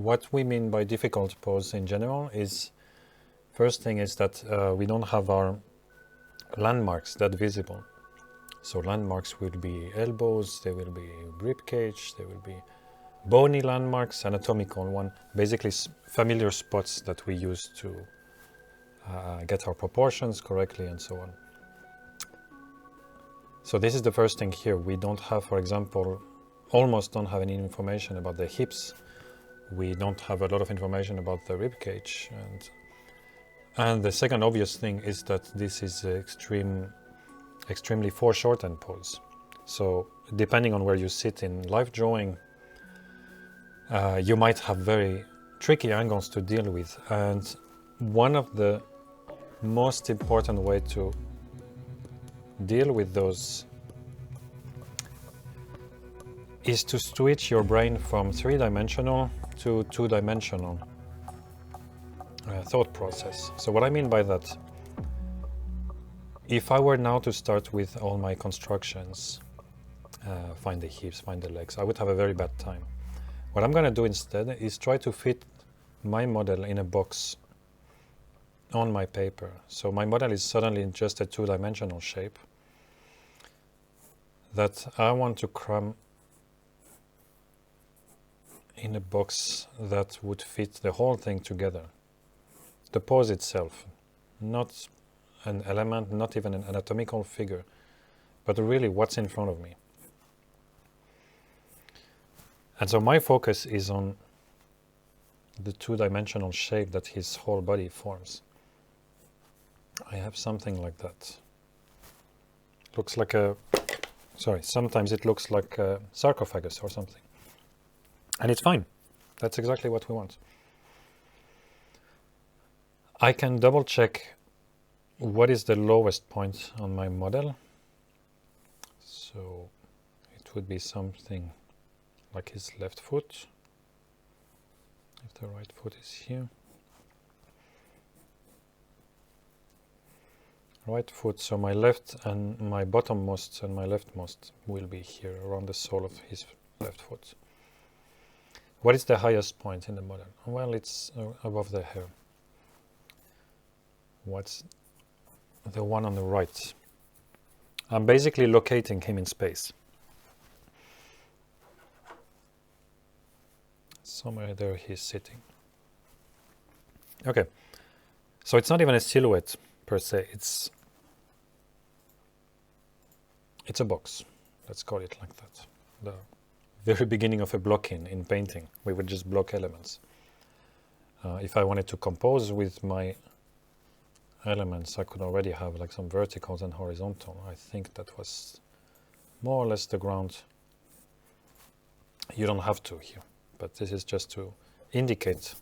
What we mean by difficult pose in general is, first thing is that we don't have our landmarks that visible. So landmarks will be elbows, there will be rib cage, there will be bony landmarks, anatomical one, basically familiar spots that we use to get our proportions correctly and so on. So this is the first thing here. We don't have, for example, almost don't have any information about the hips. We don't have a lot of information about the rib cage. And the second obvious thing is that this is extremely foreshortened pose. So depending on where you sit in live drawing, you might have very tricky angles to deal with. And one of the most important way to deal with those is to switch your brain from three-dimensional to two-dimensional thought process. So what I mean by that, if I were now to start with all my constructions, find the hips, find the legs, I would have a very bad time. What I'm going to do instead is try to fit my model in a box on my paper. So my model is suddenly just a two-dimensional shape that I want to cram in a box that would fit the whole thing together. The pose itself, not an element, not even an anatomical figure, but really what's in front of me. And so my focus is on the two-dimensional shape that his whole body forms. I have something like that. Looks like a, sometimes it looks like a sarcophagus or something. And it's fine. That's exactly what we want. I can double check what is the lowest point on my model. So it would be something like his left foot, if the right foot is here. Right foot, so my left and my bottommost and my leftmost will be here around the sole of his left foot. What is the highest point in the model? Well, it's above the hair. What's the one on the right? I'm basically locating him in space. Somewhere there he's sitting. Okay, so it's not even a silhouette per se, it's a box, let's call it like that. The very beginning of a blocking in painting, we would just block elements. If I wanted to compose with my elements, I could already have like some verticals and horizontal. I think that was more or less the ground. You don't have to here, but this is just to indicate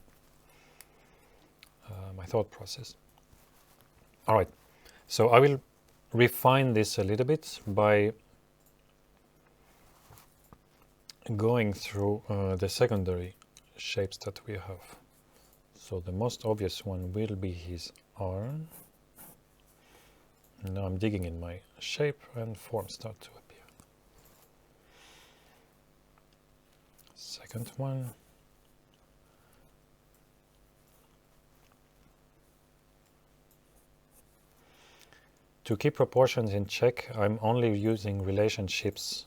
my thought process. All right, so I will refine this a little bit by going through the secondary shapes that we have. So the most obvious one will be his arm. Now I'm digging in my shape and forms start to appear. Second one. To keep proportions in check, I'm only using relationships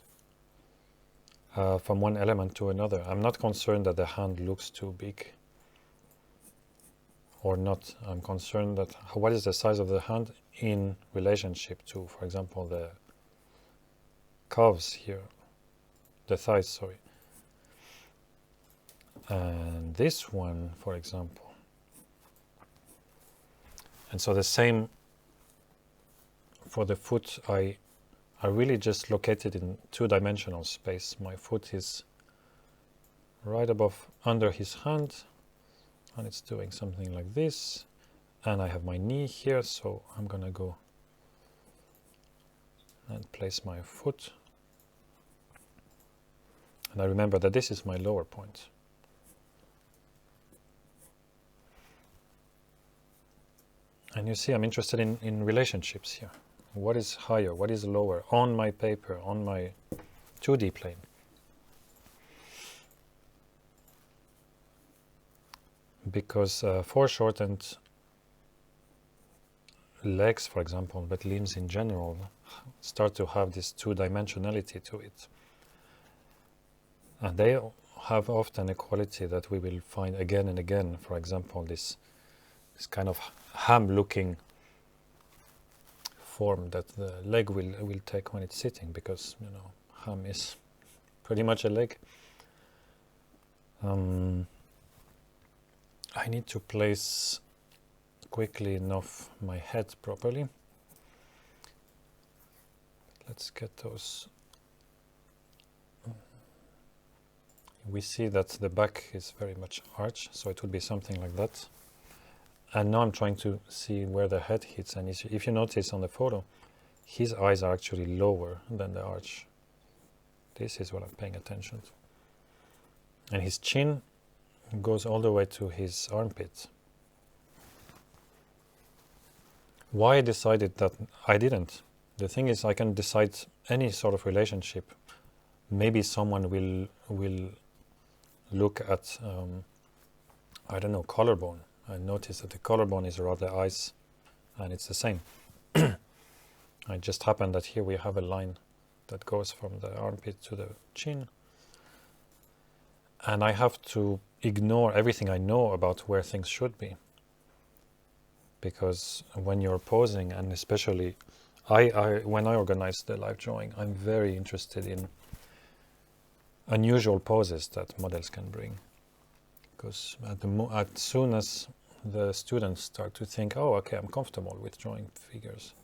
from one element to another. I'm not concerned that the hand looks too big or not. I'm concerned that what is the size of the hand in relationship to, for example, the calves here, the thighs, sorry. And this one, for example. And so the same for the foot. I really just located in two-dimensional space. My foot is right above under his hand, and it's doing something like this. And I have my knee here, so I'm gonna go and place my foot. And I remember that this is my lower point. And you see, I'm interested in relationships here. What is higher, what is lower on my paper, on my 2D plane? because foreshortened legs, for example, but limbs in general, start to have this two-dimensionality to it. And they have often a quality that we will find again and again. For example, this kind of ham-looking form that the leg will take when it's sitting, because, you know, ham is pretty much a leg. I need to place quickly enough my head properly. Let's get those. We see that the back is very much arched, so it would be something like that. And now I'm trying to see where the head hits, and if you notice on the photo, his eyes are actually lower than the arch. This is what I'm paying attention to. And his chin goes all the way to his armpit. Why I decided that I didn't? The thing is, I can decide any sort of relationship. Maybe someone will look at, I don't know, collarbone. I notice that the collarbone is around the eyes, and it's the same. It just happened that here we have a line that goes from the armpit to the chin. And I have to ignore everything I know about where things should be. Because when you're posing, and especially when I organize the live drawing, I'm very interested in unusual poses that models can bring. Because as soon as the students start to think, oh, okay, I'm comfortable with drawing figures,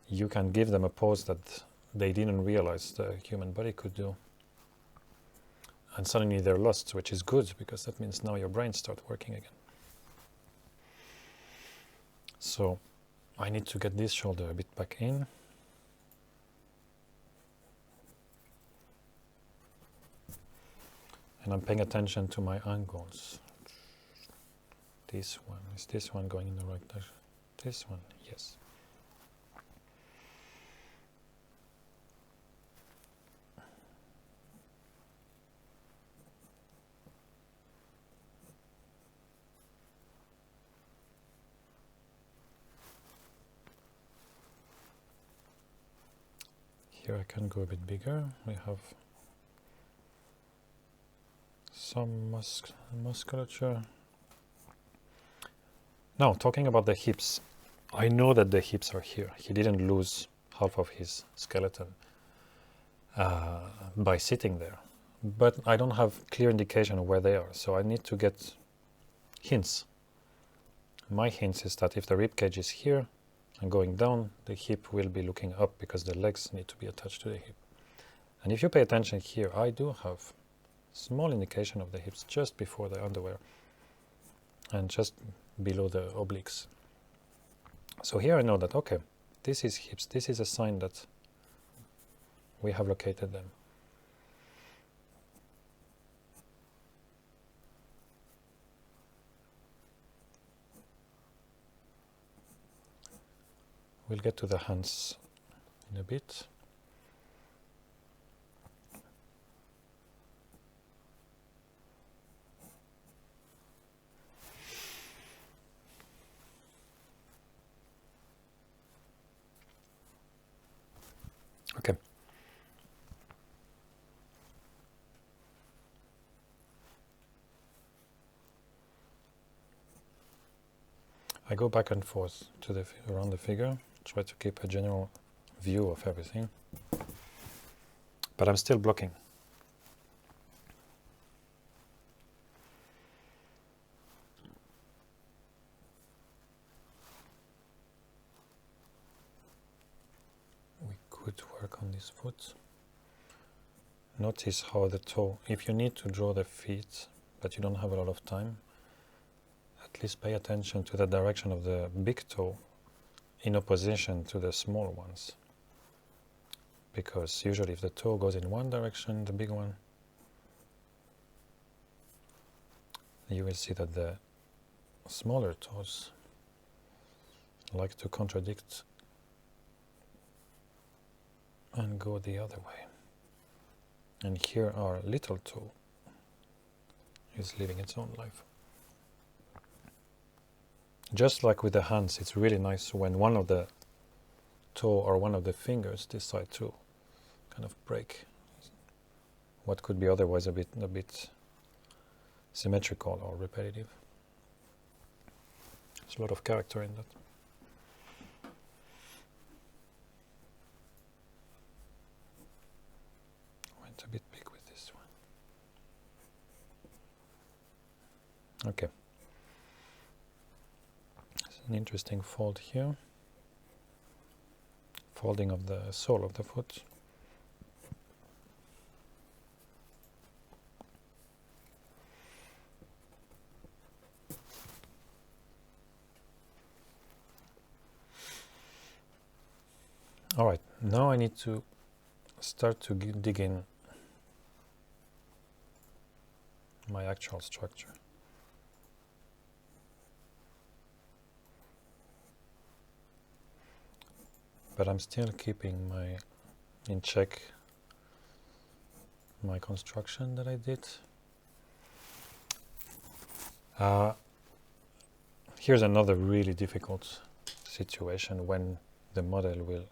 you can give them a pose that they didn't realize the human body could do. And suddenly they're lost, which is good, because that means now your brain starts working again. So I need to get this shoulder a bit back in. And I'm paying attention to my angles. This one, is this one going in the right direction? This one, yes. Here I can go a bit bigger. We have some musculature. Now, talking about the hips, I know that the hips are here. He didn't lose half of his skeleton by sitting there. But I don't have clear indication of where they are, so I need to get hints. My hint is that if the rib cage is here and going down, the hip will be looking up, because the legs need to be attached to the hip. And if you pay attention here, I do have small indication of the hips just before the underwear and just below the obliques. So here I know that, okay, this is hips. This is a sign that we have located them. We'll get to the hands in a bit. Okay. I go back and forth to around the figure, try to keep a general view of everything, but I'm still blocking. We could work on this foot. Notice how the toe, if you need to draw the feet, but you don't have a lot of time, at least pay attention to the direction of the big toe in opposition to the small ones. Because usually if the toe goes in one direction, the big one, you will see that the smaller toes like to contradict and go the other way. And here our little toe is living its own life. Just like with the hands, it's really nice when one of the toe or one of the fingers decide to kind of break what could be otherwise a bit symmetrical or repetitive. There's a lot of character in that. Went a bit big with this one. Okay. There's an interesting fold here. Folding of the sole of the foot. All right, now I need to start to dig in my actual structure. But I'm still keeping in check my construction that I did. Here's another really difficult situation when the model will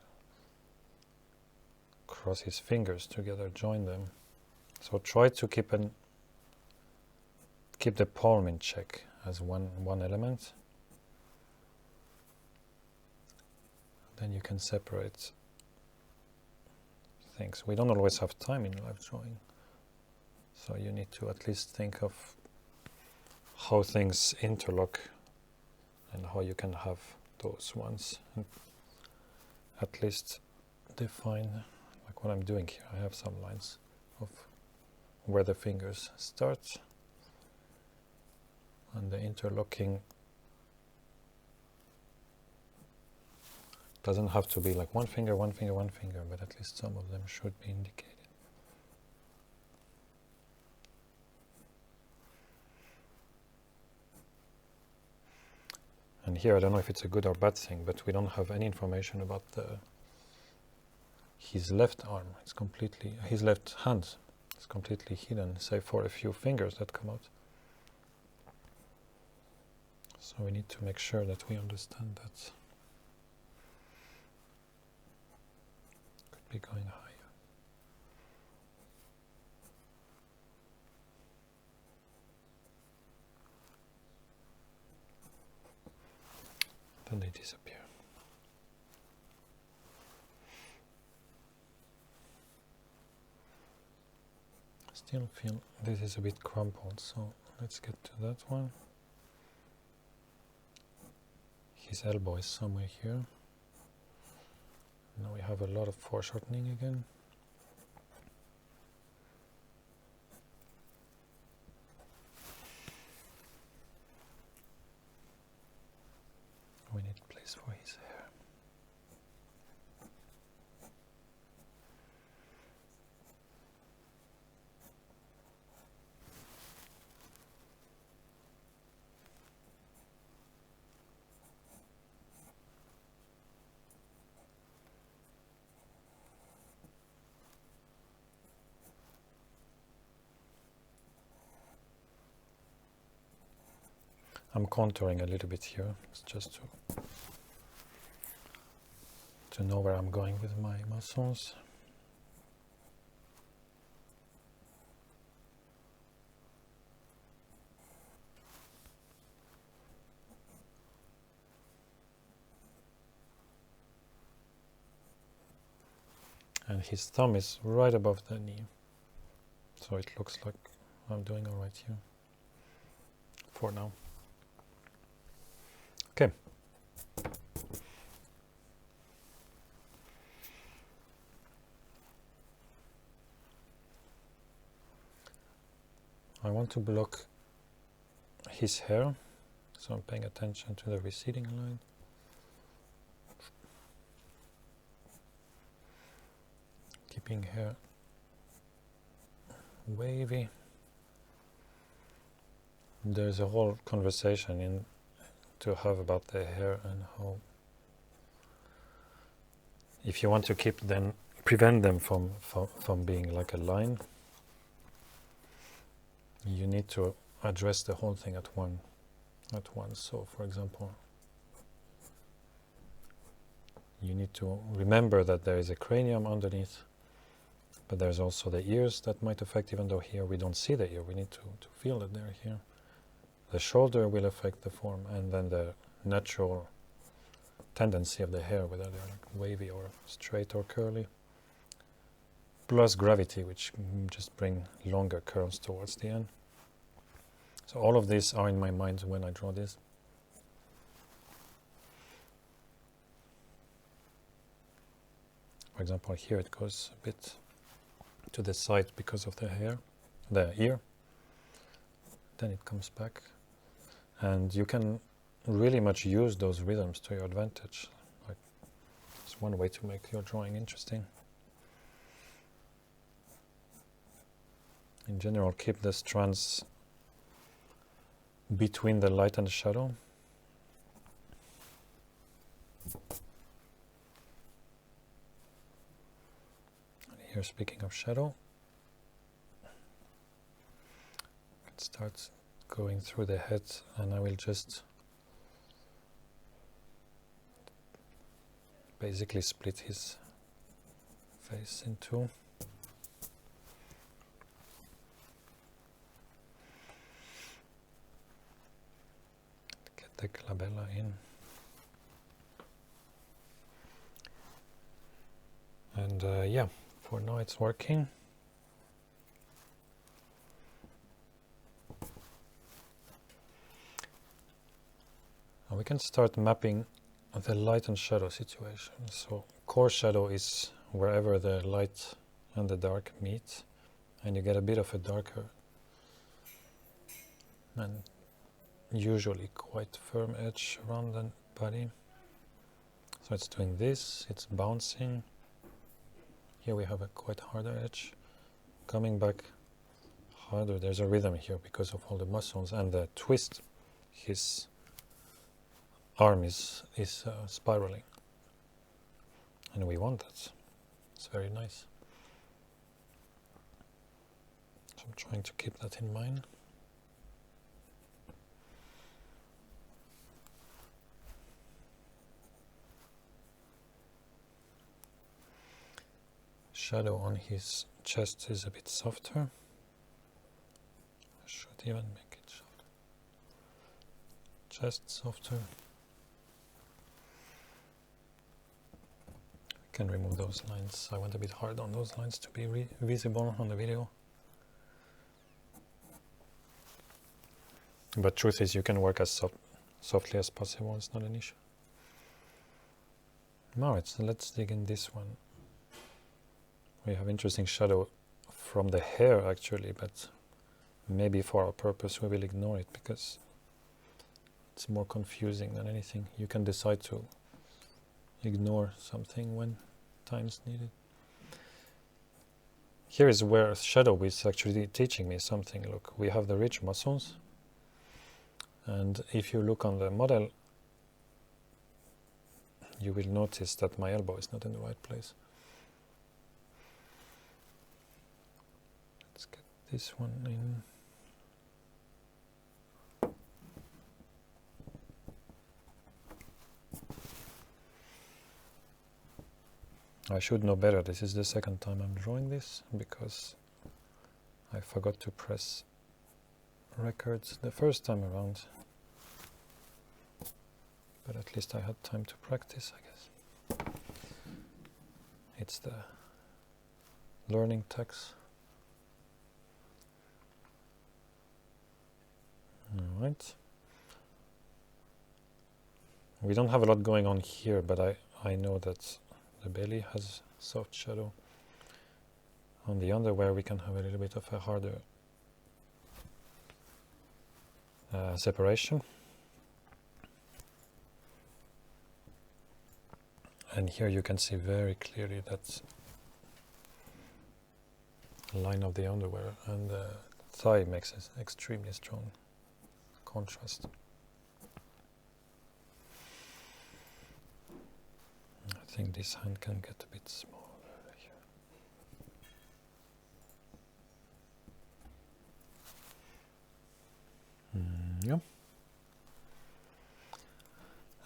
cross his fingers together, join them. So try to keep the palm in check as one element. Then you can separate things. We don't always have time in live drawing, so you need to at least think of how things interlock and how you can have those ones, and at least define, like what I'm doing here. I have some lines of where the fingers start and the interlocking doesn't have to be like one finger, one finger, one finger, but at least some of them should be indicated. And here, I don't know if it's a good or bad thing, but we don't have any information about his left arm. It's completely, his left hand is completely hidden, save for a few fingers that come out. So we need to make sure that we understand that. Could be going higher. Then they disappear. I still feel this is a bit crumpled, so let's get to that one. His elbow is somewhere here. Now we have a lot of foreshortening again. We need a place for his hair. I'm contouring a little bit here, it's just to know where I'm going with my muscles. And his thumb is right above the knee, so it looks like I'm doing all right here for now. Okay. I want to block his hair, so I'm paying attention to the receding line. Keeping hair wavy. There's a whole conversation to have about the hair and how, if you want to keep them, prevent them from being like a line, you need to address the whole thing at once. So for example, You need to remember that there is a cranium underneath, but there's also the ears that might affect, even though here we don't see the ear, we need to feel that they're here. The shoulder will affect the form, and then the natural tendency of the hair, whether they're like wavy or straight or curly, plus gravity, which just bring longer curls towards the end. So all of these are in my mind when I draw this. For example, here it goes a bit to the side because of the ear. Then it comes back. And you can really much use those rhythms to your advantage. Like, it's one way to make your drawing interesting. In general, keep the strands between the light and the shadow. And here, speaking of shadow, it starts going through the head, and I will just basically split his face in two. Get the glabella in. And yeah, for now it's working. And we can start mapping the light and shadow situation. So core shadow is wherever the light and the dark meet, and you get a bit of a darker and usually quite firm edge around the body. So it's doing this, it's bouncing. Here we have a quite harder edge, coming back harder. There's a rhythm here because of all the muscles and the twist. His arm is spiraling, and we want that. It's very nice. So I'm trying to keep that in mind. Shadow on his chest is a bit softer. I should even make it softer. Chest softer. Can remove those lines. I went a bit hard on those lines to be visible on the video. But truth is, you can work as softly as possible. It's not an issue. Alright, so let's dig in this one. We have interesting shadow from the hair actually, but maybe for our purpose we will ignore it because it's more confusing than anything. You can decide to ignore something when time's needed. Here is where shadow is actually teaching me something. Look, we have the rich muscles, and if you look on the model, you will notice that my elbow is not in the right place. Let's get this one in. I should know better. This is the second time I'm drawing this because I forgot to press records the first time around. But at least I had time to practice, I guess. It's the learning tax. Alright. We don't have a lot going on here, but I know that the belly has soft shadow. On the underwear we can have a little bit of a harder separation. And here you can see very clearly that line of the underwear, and the thigh makes an extremely strong contrast. I think this hand can get a bit smaller here. Yeah.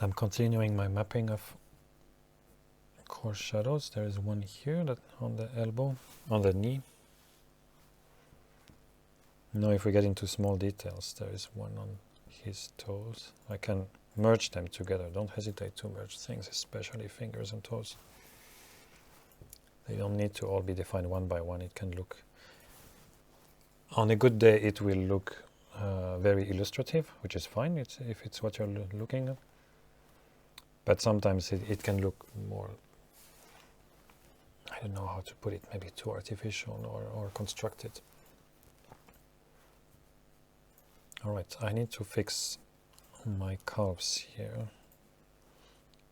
I'm continuing my mapping of 4 shadows. There is one here that on the elbow, on the knee. Now if we get into small details, there is one on his toes. I can merge them together. Don't hesitate to merge things, especially fingers and toes. They don't need to all be defined one by one. It can look, on a good day, it will look very illustrative, which is fine if it's what you're looking at. But sometimes it can look more, I don't know how to put it, maybe too artificial or constructed. Alright, I need to fix my calves here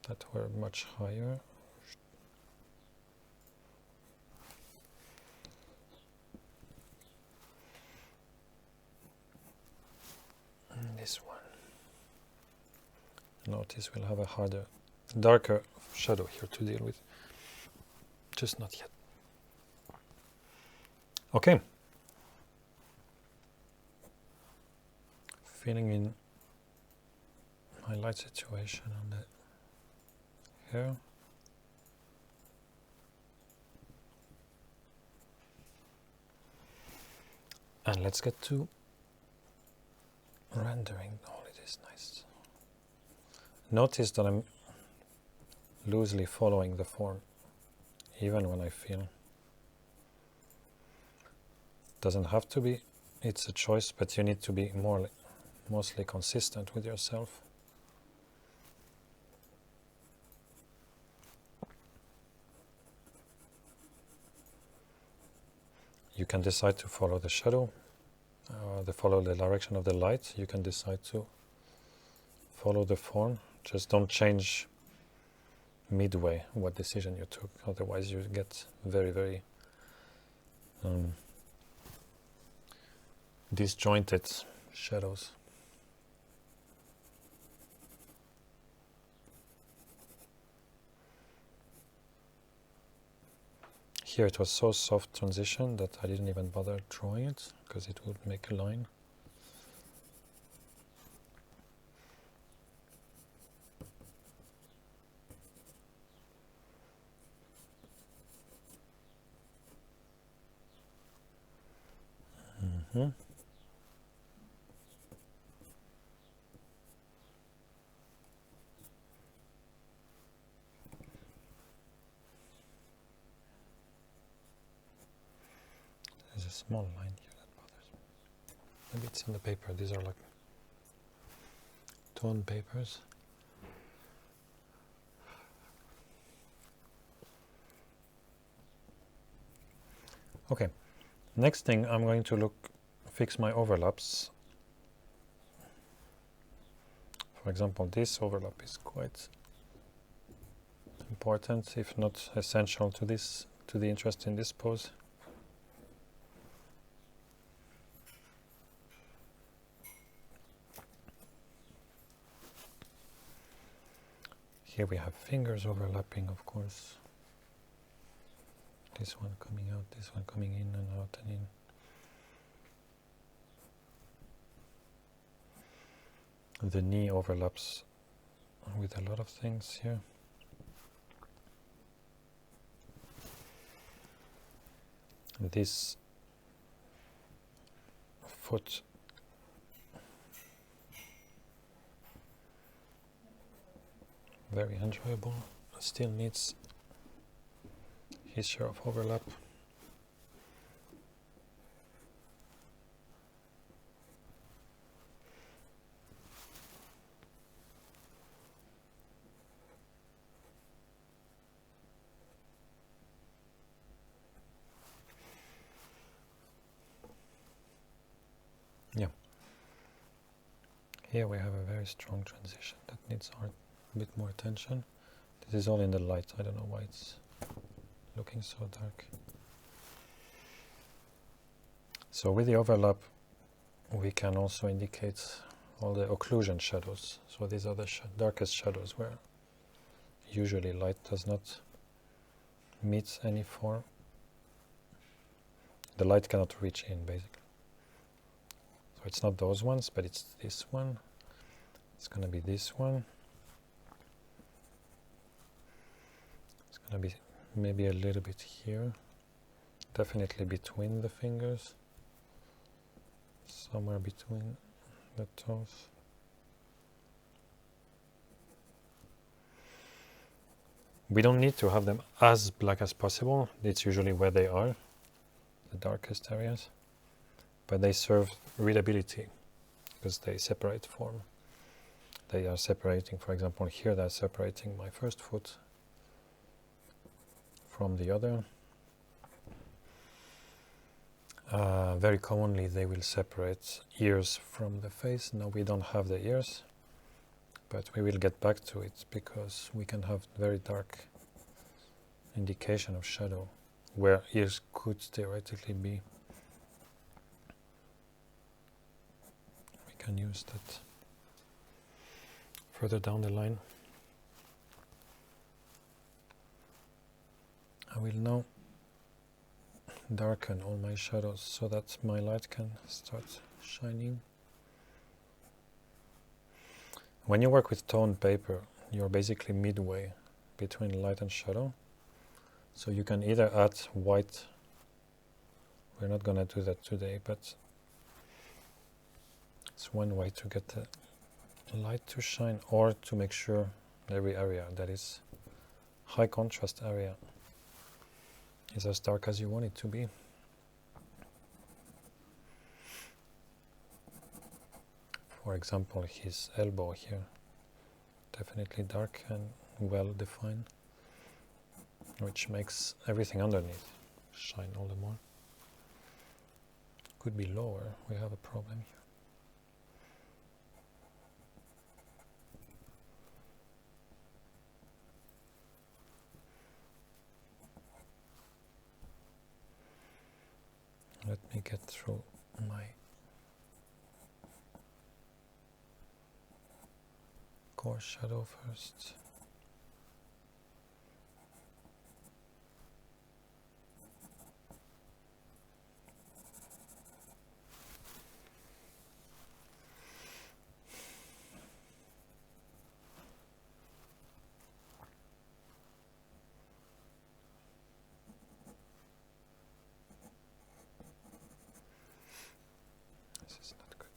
that were much higher. And this one. Notice we'll have a harder, darker shadow here to deal with. Just not yet. Okay. Filling in my light situation on the hair. And let's get to rendering. Oh, it is nice. Notice that I'm loosely following the form, even when I feel. Doesn't have to be, it's a choice, but you need to be mostly consistent with yourself. You can decide to follow the shadow, follow the direction of the light. You can decide to follow the form. Just don't change midway what decision you took, otherwise you get very, very disjointed shadows. Here it was so soft transition that I didn't even bother drawing it, because it would make a line. There's a small line here that bothers me. Maybe it's in the paper. These are like tone papers. Okay, next thing I'm going to fix my overlaps. For example, this overlap is quite important, if not essential to the interest in this pose. Here we have fingers overlapping, of course. This one coming out, this one coming in and out and in. The knee overlaps with a lot of things here. This foot very enjoyable, still needs his share of overlap. Yeah. Here we have a very strong transition that needs a bit more attention. This is all in the light. I don't know why it's looking so dark. So with the overlap, we can also indicate all the occlusion shadows. So these are the darkest shadows where usually light does not meet any form. The light cannot reach in, basically. So it's not those ones, but it's this one. It's going to be this one. It's maybe a little bit here, definitely between the fingers, somewhere between the toes. We don't need to have them as black as possible. It's usually where they are, the darkest areas, but they serve readability because they separate form. They are separating, for example, here they're separating my first foot from the other. Very commonly they will separate ears from the face. Now we don't have the ears, but we will get back to it because we can have very dark indication of shadow where ears could theoretically be. We can use that further down the line. I will now darken all my shadows so that my light can start shining. When you work with toned paper, you're basically midway between light and shadow. So you can either add white, we're not going to do that today, but it's one way to get the light to shine, or to make sure every area that is high contrast area is as dark as you want it to be. For example, his elbow here, definitely dark and well defined, which makes everything underneath shine all the more. Could be lower, we have a problem here. Let me get through my coarse shadow first. This is not good.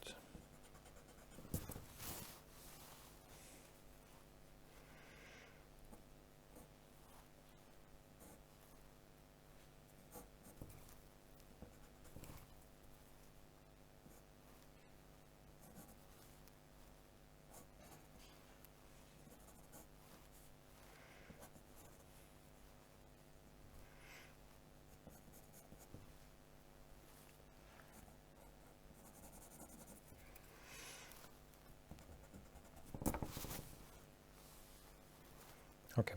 Okay.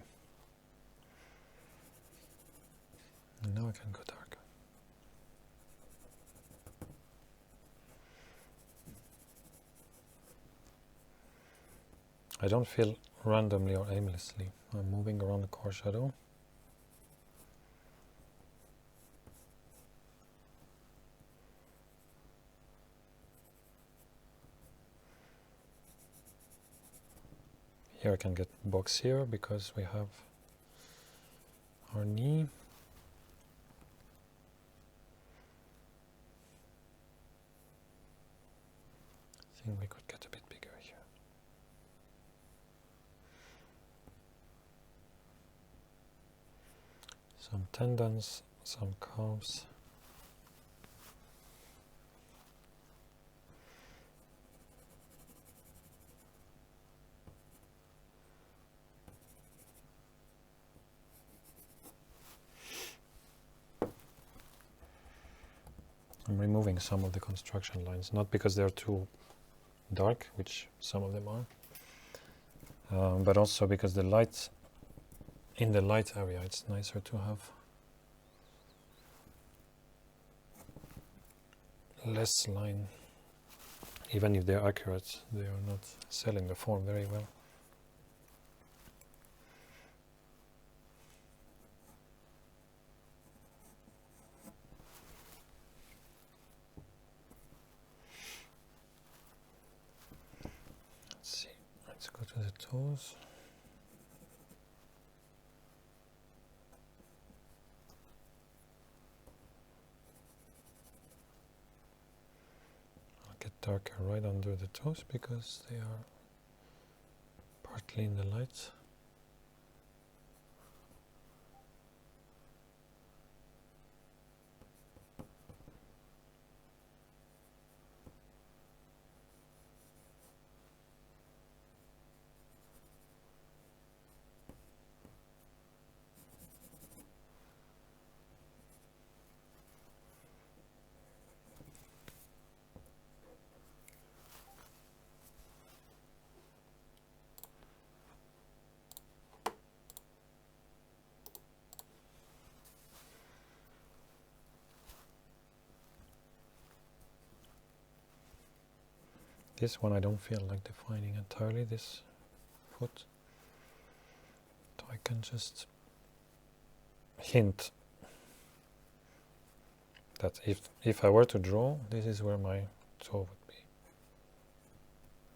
And now I can go darker. I don't feel randomly or aimlessly. I'm moving around the core shadow. Here I can get boxier because we have our knee. I think we could get a bit bigger here. Some tendons, some calves. I'm removing some of the construction lines, not because they're too dark, which some of them are, but also because the light, in the light area, it's nicer to have less line. Even if they're accurate, they are not selling the form very well. Let's go to the toes. darker right under the toes because they are partly in the light. This one I don't feel like defining entirely, this foot. So I can just hint that if I were to draw, this is where my toe would be.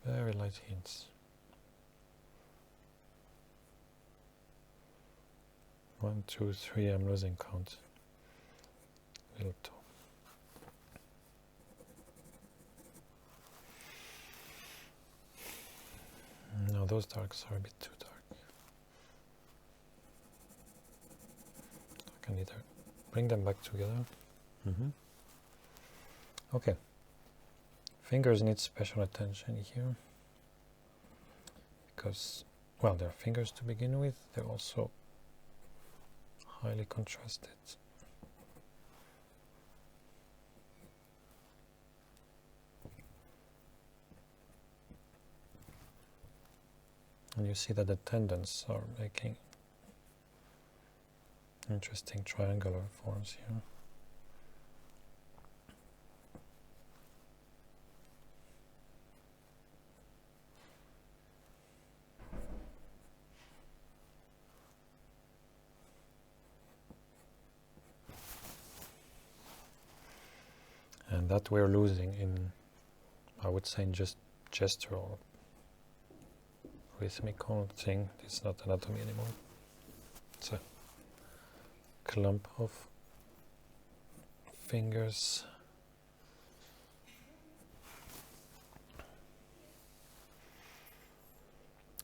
Very light hints. 1, 2, 3, I'm losing count. Little toe. No, those darks are a bit too dark. I can either bring them back together. Okay. Fingers need special attention here. Because, well, they're fingers to begin with. They're also highly contrasted. And you see that the tendons are making interesting triangular forms here. And that we're losing in, I would say, in just gestural, rhythmical thing. It's not anatomy anymore. It's a clump of fingers.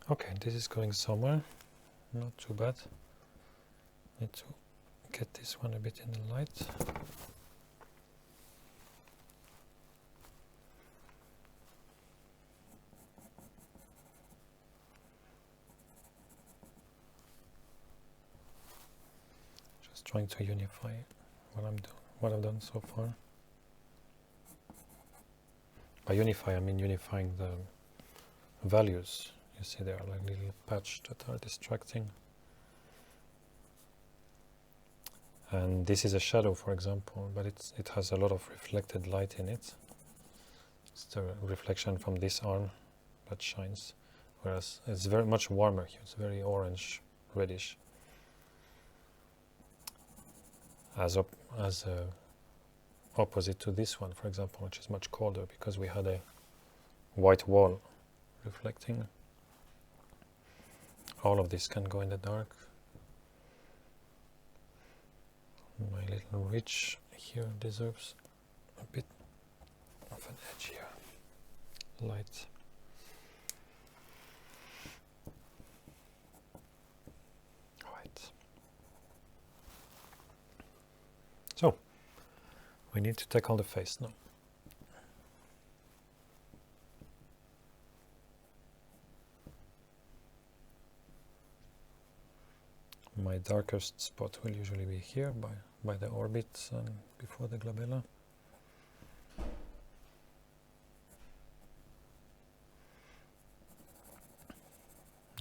Okay, this is going somewhere. Not too bad. Need to get this one a bit in the light. Trying to unify what I've done so far. By unify, I mean unifying the values. You see there are like little patches that are distracting. And this is a shadow, for example, but it has a lot of reflected light in it. It's the reflection from this arm that shines, whereas it's very much warmer here. It's very orange, reddish. As opposite to this one, for example, which is much colder because we had a white wall reflecting. All of this can go in the dark. My little ridge here deserves a bit of an edgier light. So, we need to tackle the face now. My darkest spot will usually be here by the orbit and before the glabella.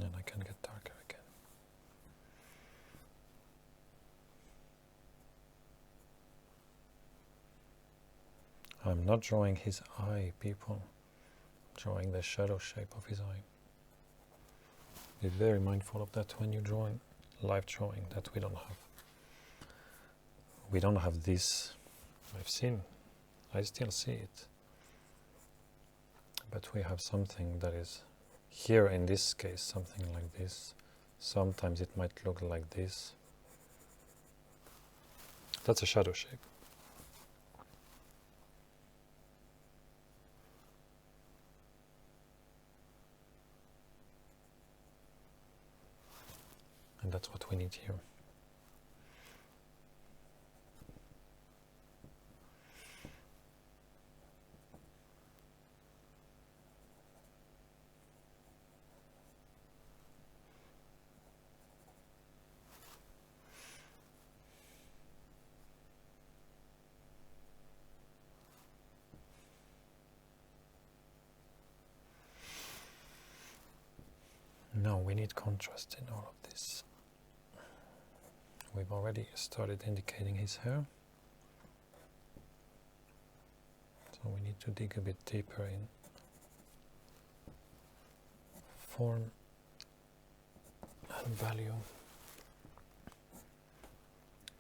And I can get darker again. I'm not drawing his eye, people. I'm drawing the shadow shape of his eye. Be very mindful of that when you're drawing, live drawing, that we don't have. We don't have this. I still see it. But we have something that is here, in this case, something like this. Sometimes it might look like this. That's a shadow shape. that's what we need here. No, we need contrast in all of this. We've already started indicating his hair. So we need to dig a bit deeper in form and value.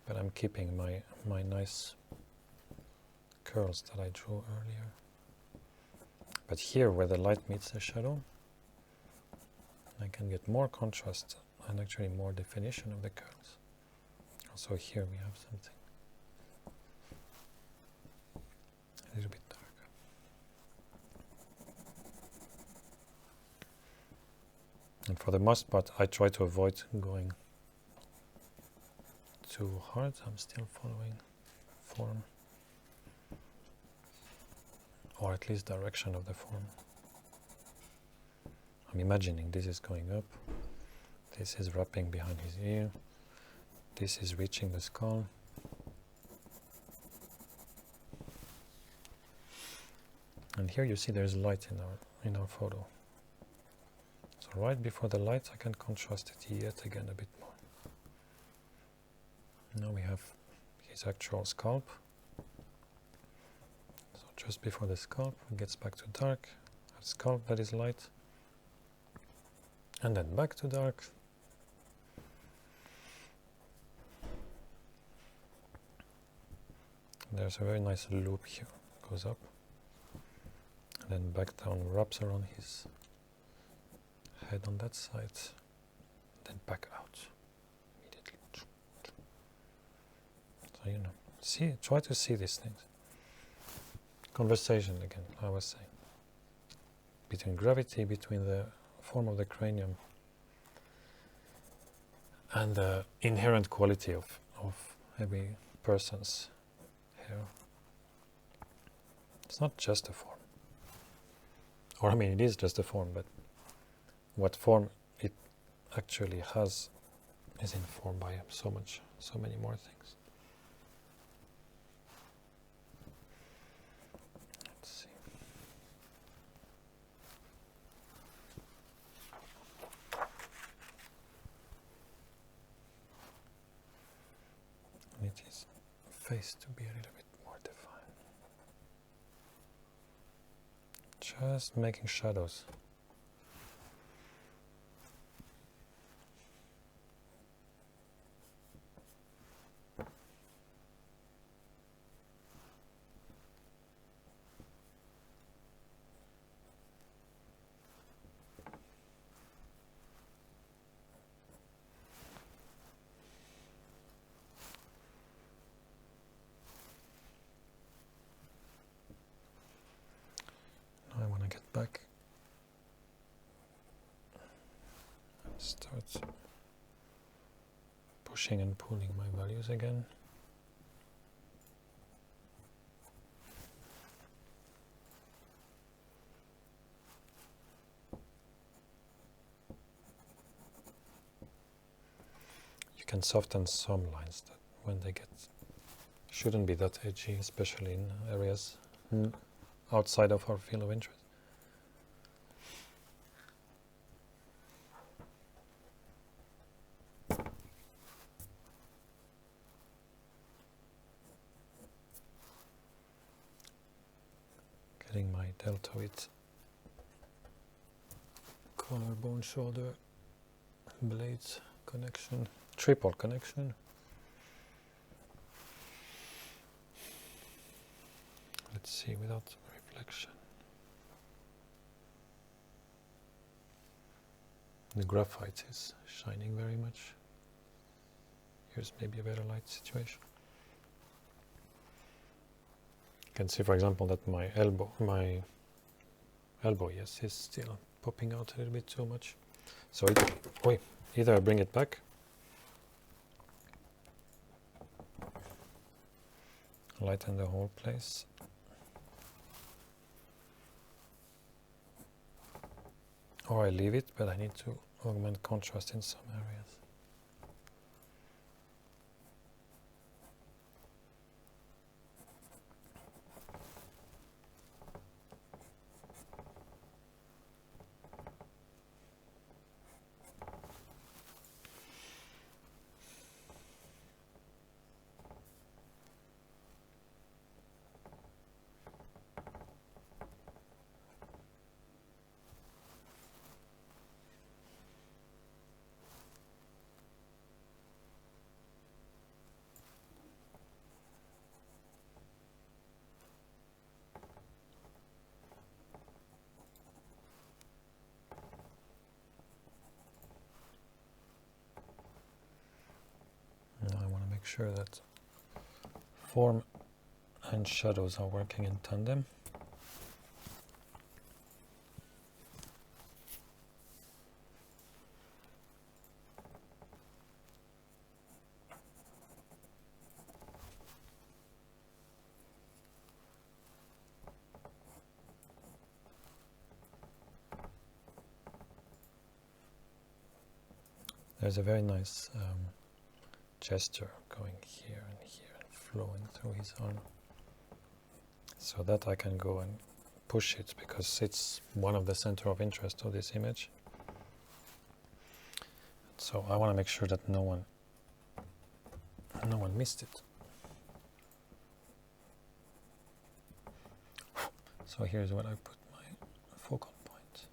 But I'm keeping my nice curls that I drew earlier. But here where the light meets the shadow, I can get more contrast and actually more definition of the curls. Also here we have something a little bit darker. And for the most part I try to avoid going too hard. I'm still following form, or at least direction of the form. I'm imagining this is going up, this is wrapping behind his ear, this is reaching the skull. And here you see there's light in our photo. So right before the light I can contrast it yet again a bit more. Now we have his actual scalp. So just before the scalp it gets back to dark, a scalp that is light, and then back to dark. There's a very nice loop here, goes up, and then back down, wraps around his head on that side, then back out immediately. So, you know, try to see these things. Conversation again, I was saying, between gravity, between the form of the cranium and the inherent quality of every person's hair. It's not just a form, or I mean it is just a form, but what form it actually has is informed by so many more things. It is face to be a little bit more defined. Just making shadows. Get back and start pushing and pulling my values again. You can soften some lines that when they shouldn't be that edgy, especially in areas outside of our field of interest. Getting my deltoid collarbone shoulder blades connection, triple connection. Let's see without reflection. The graphite is shining very much. Here's maybe a better light situation. You can see, for example, that my elbow, yes, is still popping out a little bit too much. So either I bring it back lighten the whole place. Or I leave it, but I need to augment contrast in some areas. Now I want to make sure that form and shadows are working in tandem. There's a very nice gesture going here and here and flowing through his arm, so that I can go and push it because it's one of the center of interest of this image. So I want to make sure that no one missed it. So here's where I put my focal point.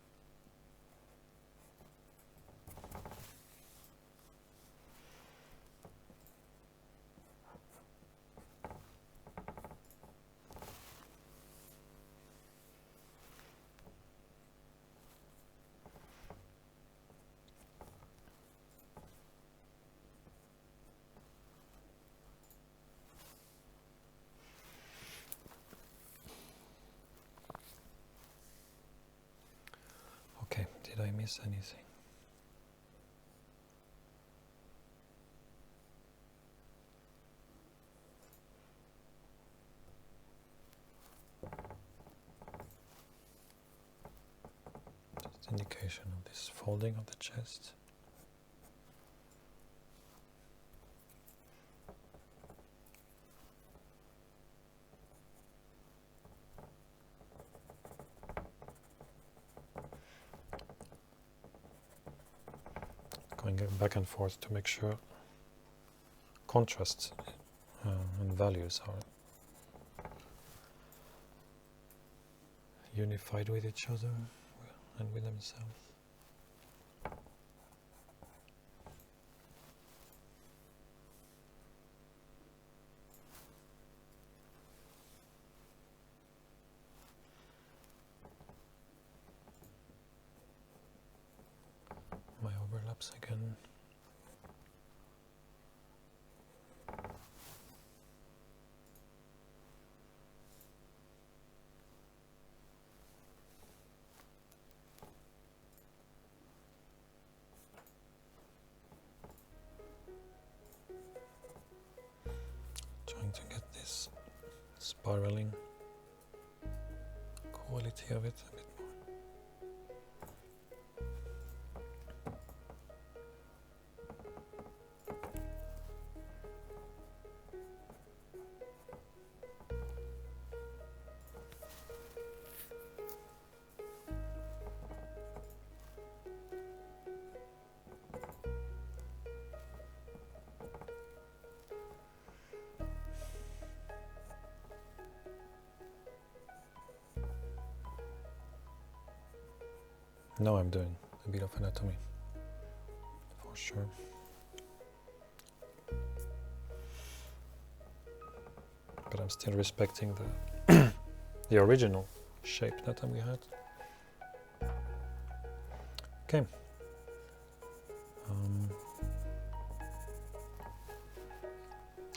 Okay, did I miss anything? Just indication of this folding of the chest. Going back and forth to make sure contrasts and values are unified with each other and with themselves. My overlaps again. Trying to get this spiraling quality of it a bit more. Now I'm doing a bit of anatomy, for sure. But I'm still respecting the original shape that we had. Okay.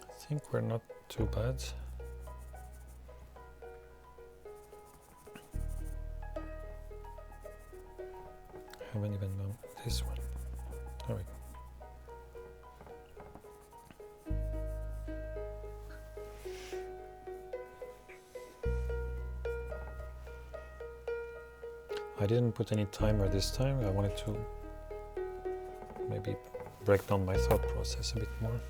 I think we're not too bad. I haven't even done this one. There we go. I didn't put any timer this time. I wanted to maybe break down my thought process a bit more.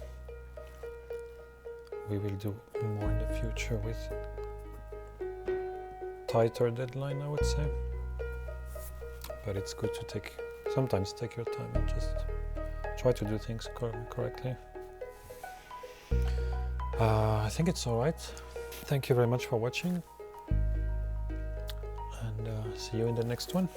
We will do more in the future with tighter deadline, I would say. But it's good to sometimes take your time and just try to do things correctly. I think it's all right. Thank you very much for watching, and see you in the next one.